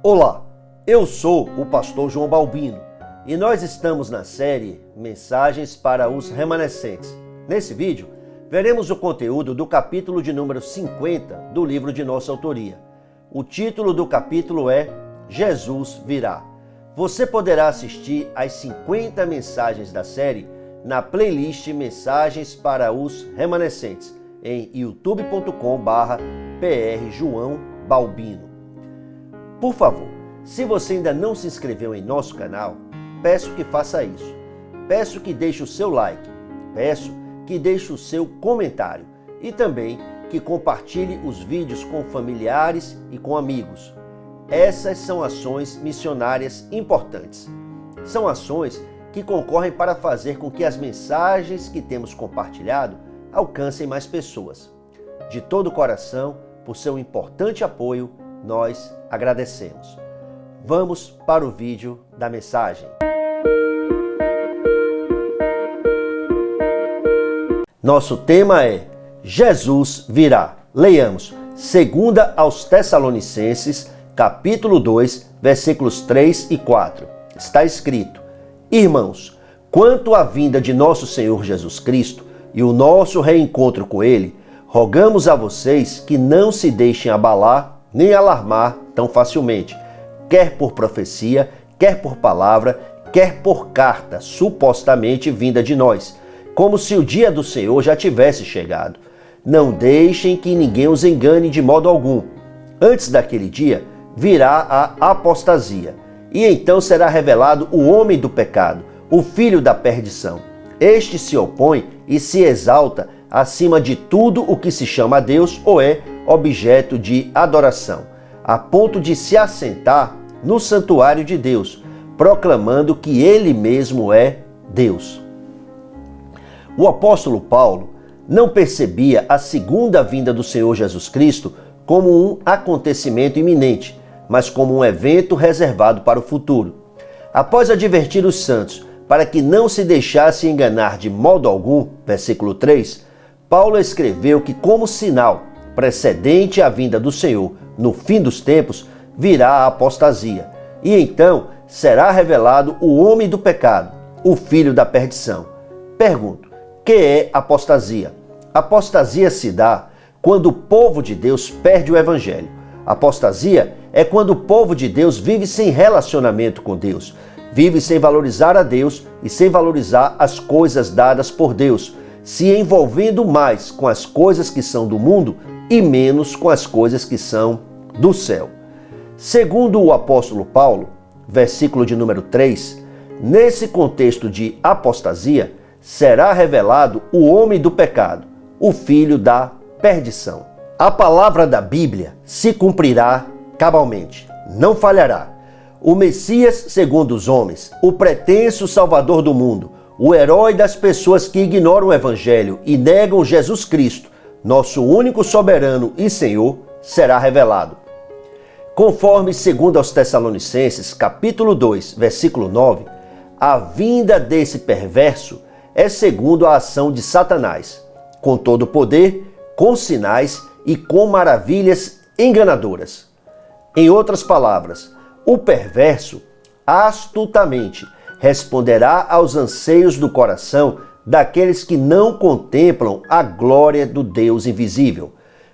Olá, eu sou o pastor João Balbino e nós estamos na série Mensagens para os Remanescentes. Nesse vídeo, veremos o conteúdo do capítulo de número 50 do livro de nossa autoria. O título do capítulo é Jesus Virá. Você poderá assistir às 50 mensagens da série na playlist Mensagens para os Remanescentes em youtube.com/prjoaobalbino. Por favor, se você ainda não se inscreveu em nosso canal, peço que faça isso. Peço que deixe o seu like, peço que deixe o seu comentário e também que compartilhe os vídeos com familiares e com amigos. Essas são ações missionárias importantes. São ações que concorrem para fazer com que as mensagens que temos compartilhado alcancem mais pessoas. De todo o coração, por seu importante apoio, nós agradecemos. Vamos para o vídeo da mensagem. Nosso tema é Jesus virá. Leiamos 2 aos Tessalonicenses, capítulo 2, versículos 3 e 4. Está escrito: Irmãos, quanto à vinda de nosso Senhor Jesus Cristo e o nosso reencontro com Ele, rogamos a vocês que não se deixem abalar nem alarmar tão facilmente, quer por profecia, quer por palavra, quer por carta supostamente vinda de nós, como se o dia do Senhor já tivesse chegado. Não deixem que ninguém os engane de modo algum. Antes daquele dia virá a apostasia, e então será revelado o homem do pecado, o filho da perdição. Este se opõe e se exalta acima de tudo o que se chama a Deus ou é objeto de adoração, a ponto de se assentar no santuário de Deus, proclamando que ele mesmo é Deus. O apóstolo Paulo não percebia a segunda vinda do Senhor Jesus Cristo como um acontecimento iminente, mas como um evento reservado para o futuro. Após advertir os santos para que não se deixassem enganar de modo algum, versículo 3, Paulo escreveu que como sinal precedente à vinda do Senhor no fim dos tempos, virá a apostasia, e então será revelado o homem do pecado, o filho da perdição. Pergunto, que é apostasia? Apostasia se dá quando o povo de Deus perde o evangelho. Apostasia é quando o povo de Deus vive sem relacionamento com Deus, vive sem valorizar a Deus e sem valorizar as coisas dadas por Deus, se envolvendo mais com as coisas que são do mundo e menos com as coisas que são do céu. Segundo o apóstolo Paulo, versículo de número 3, nesse contexto de apostasia, será revelado o homem do pecado, o filho da perdição. A palavra da Bíblia se cumprirá cabalmente, não falhará. O Messias, segundo os homens, o pretenso Salvador do mundo, o herói das pessoas que ignoram o Evangelho e negam Jesus Cristo, nosso único soberano e Senhor, será revelado. Conforme 2 aos Tessalonicenses, capítulo 2, versículo 9, a vinda desse perverso é segundo a ação de Satanás, com todo poder, com sinais e com maravilhas enganadoras. Em outras palavras, o perverso astutamente responderá aos anseios do coração daqueles que não contemplam a glória do Deus invisível.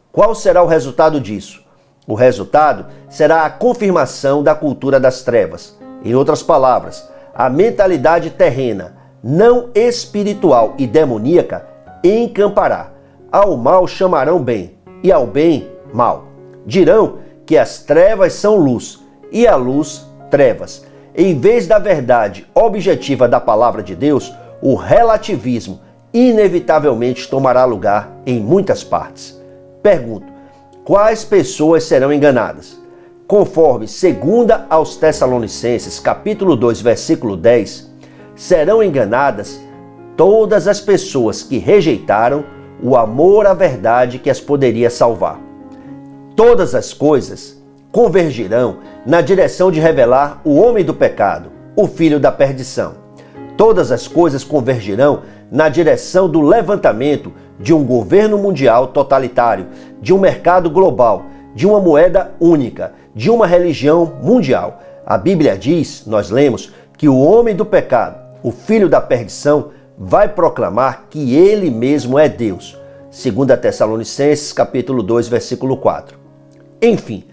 Qual será o resultado disso? O resultado será a confirmação da cultura das trevas. Em outras palavras, a mentalidade terrena, não espiritual e demoníaca, encampará. Ao mal chamarão bem, e ao bem, mal. Dirão que as trevas são luz, e a luz, trevas. Em vez da verdade objetiva da palavra de Deus, o relativismo inevitavelmente tomará lugar em muitas partes. Pergunto, quais pessoas serão enganadas? Conforme 2 aos Tessalonicenses, capítulo 2, versículo 10, serão enganadas todas as pessoas que rejeitaram o amor à verdade que as poderia salvar. Todas as coisas convergirão na direção de revelar o homem do pecado, o filho da perdição. Todas as coisas convergirão na direção do levantamento de um governo mundial totalitário, de um mercado global, de uma moeda única, de uma religião mundial. A Bíblia diz, nós lemos, que o homem do pecado, o filho da perdição, vai proclamar que ele mesmo é Deus. 2 Tessalonicenses, capítulo 2, versículo 4. Enfim,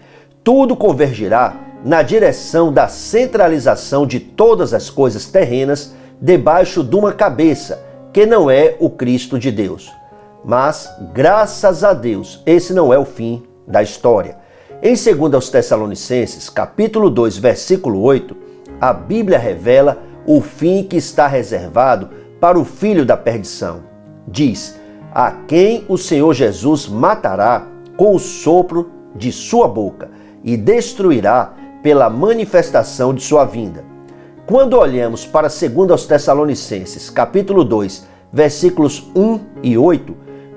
tudo convergirá na direção da centralização de todas as coisas terrenas debaixo de uma cabeça, que não é o Cristo de Deus. Mas, graças a Deus, esse não é o fim da história. Em 2 Tessalonicenses, capítulo 2, versículo 8, a Bíblia revela o fim que está reservado para o filho da perdição. Diz: a quem o Senhor Jesus matará com o sopro de sua boca e destruirá pela manifestação de sua vinda. Quando olhamos para 2 Tessalonicenses, capítulo 2, versículos 1 e 8,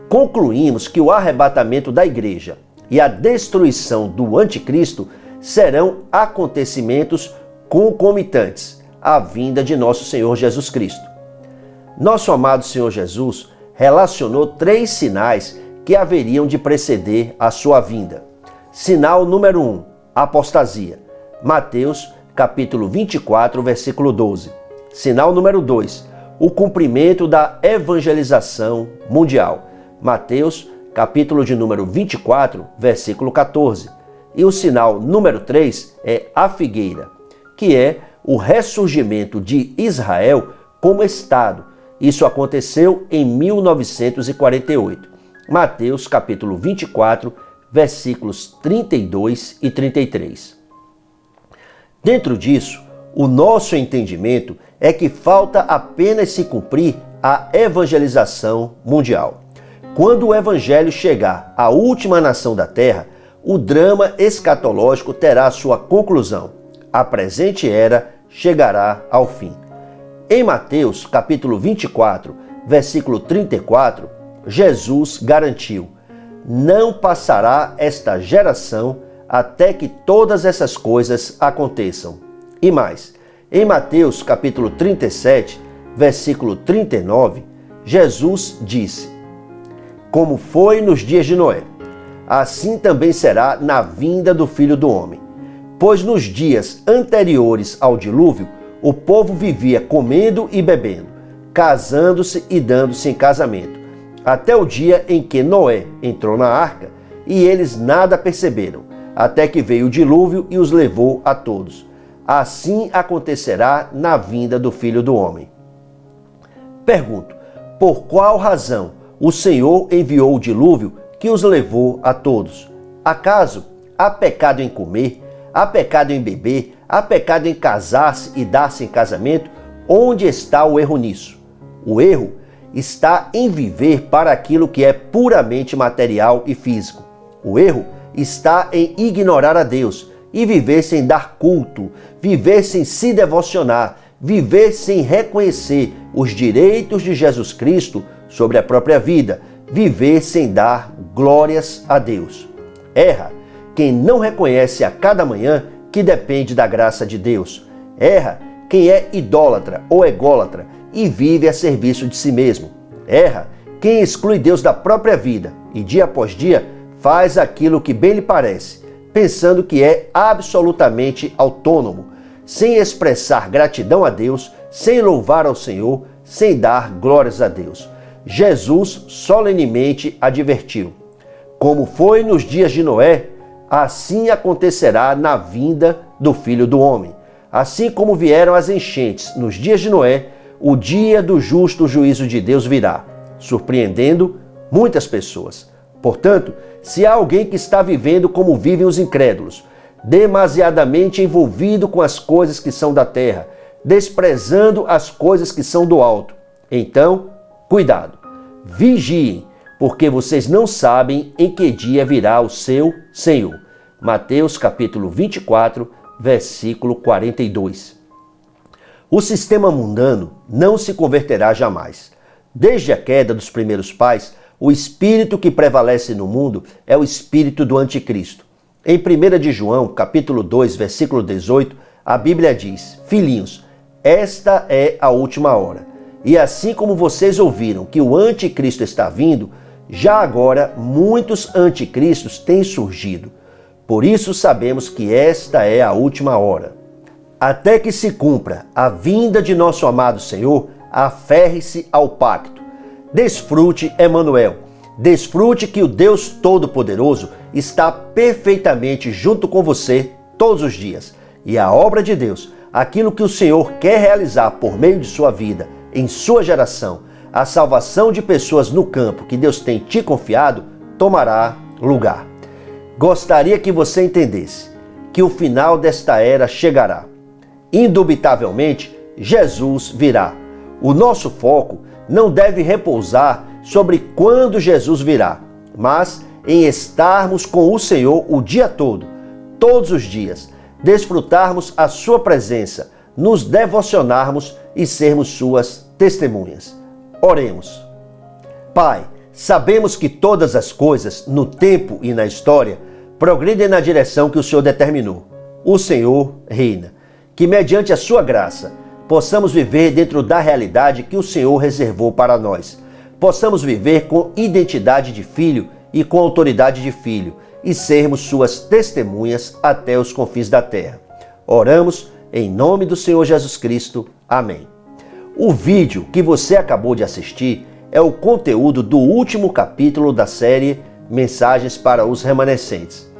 concluímos que o arrebatamento da igreja e a destruição do anticristo serão acontecimentos concomitantes à vinda de nosso Senhor Jesus Cristo. Nosso amado Senhor Jesus relacionou 3 sinais que haveriam de preceder a sua vinda. Sinal número 1, apostasia. Mateus, capítulo 24, versículo 12. Sinal número 2, o cumprimento da evangelização mundial. Mateus, capítulo de número 24, versículo 14. E o sinal número 3 é a figueira, que é o ressurgimento de Israel como Estado. Isso aconteceu em 1948. Mateus, capítulo 24, versículos 32 e 33. Dentro disso, o nosso entendimento é que falta apenas se cumprir a evangelização mundial. Quando o evangelho chegar à última nação da terra, o drama escatológico terá sua conclusão. A presente era chegará ao fim. Em Mateus, capítulo 24, versículo 34, Jesus garantiu: não passará esta geração até que todas essas coisas aconteçam. E mais, em Mateus, capítulo 37, versículo 39, Jesus disse: como foi nos dias de Noé, assim também será na vinda do Filho do Homem. Pois nos dias anteriores ao dilúvio, o povo vivia comendo e bebendo, casando-se e dando-se em casamento, até o dia em que Noé entrou na arca, e eles nada perceberam, até que veio o dilúvio e os levou a todos. Assim acontecerá na vinda do Filho do Homem. Pergunto, por qual razão o Senhor enviou o dilúvio que os levou a todos? Acaso há pecado em comer, há pecado em beber, há pecado em casar-se e dar-se em casamento? Onde está o erro nisso? O erro está em viver para aquilo que é puramente material e físico. O erro está em ignorar a Deus e viver sem dar culto, viver sem se devocionar, viver sem reconhecer os direitos de Jesus Cristo sobre a própria vida, viver sem dar glórias a Deus. Erra quem não reconhece a cada manhã que depende da graça de Deus. Erra quem é idólatra ou ególatra e vive a serviço de si mesmo. Erra quem exclui Deus da própria vida e dia após dia faz aquilo que bem lhe parece, pensando que é absolutamente autônomo, sem expressar gratidão a Deus, sem louvar ao Senhor, sem dar glórias a Deus. Jesus solenemente advertiu: como foi nos dias de Noé, assim acontecerá na vinda do Filho do Homem. Assim como vieram as enchentes nos dias de Noé, o dia do justo juízo de Deus virá, surpreendendo muitas pessoas. Portanto, se há alguém que está vivendo como vivem os incrédulos, demasiadamente envolvido com as coisas que são da terra, desprezando as coisas que são do alto, então, cuidado, vigiem, porque vocês não sabem em que dia virá o seu Senhor. Mateus capítulo 24, versículo 42. O sistema mundano não se converterá jamais. Desde a queda dos primeiros pais, o espírito que prevalece no mundo é o espírito do anticristo. Em 1 de João, capítulo 2, versículo 18, a Bíblia diz: filhinhos, esta é a última hora. E assim como vocês ouviram que o anticristo está vindo, já agora muitos anticristos têm surgido. Por isso sabemos que esta é a última hora. Até que se cumpra a vinda de nosso amado Senhor, aferre-se ao pacto. Desfrute, Emanuel. Desfrute que o Deus Todo-Poderoso está perfeitamente junto com você todos os dias. E a obra de Deus, aquilo que o Senhor quer realizar por meio de sua vida, em sua geração, a salvação de pessoas no campo que Deus tem te confiado, tomará lugar. Gostaria que você entendesse que o final desta era chegará. Indubitavelmente, Jesus virá. O nosso foco não deve repousar sobre quando Jesus virá, mas em estarmos com o Senhor o dia todo, todos os dias, desfrutarmos a sua presença, nos devocionarmos e sermos suas testemunhas. Oremos. Pai, sabemos que todas as coisas, no tempo e na história, progridem na direção que o Senhor determinou. O Senhor reina. Que mediante a sua graça, possamos viver dentro da realidade que o Senhor reservou para nós. Possamos viver com identidade de filho e com autoridade de filho e sermos suas testemunhas até os confins da terra. Oramos em nome do Senhor Jesus Cristo. Amém. O vídeo que você acabou de assistir é o conteúdo do último capítulo da série Mensagens para os Remanescentes.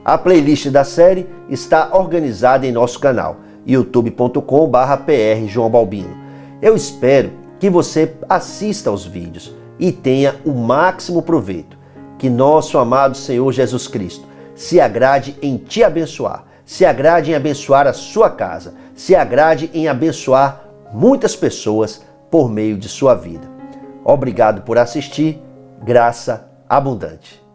A playlist da série está organizada em nosso canal youtube.com/PR João Balbino. Eu espero que você assista aos vídeos e tenha o máximo proveito. Que nosso amado Senhor Jesus Cristo se agrade em te abençoar, se agrade em abençoar a sua casa, se agrade em abençoar muitas pessoas por meio de sua vida. Obrigado por assistir. Graça abundante.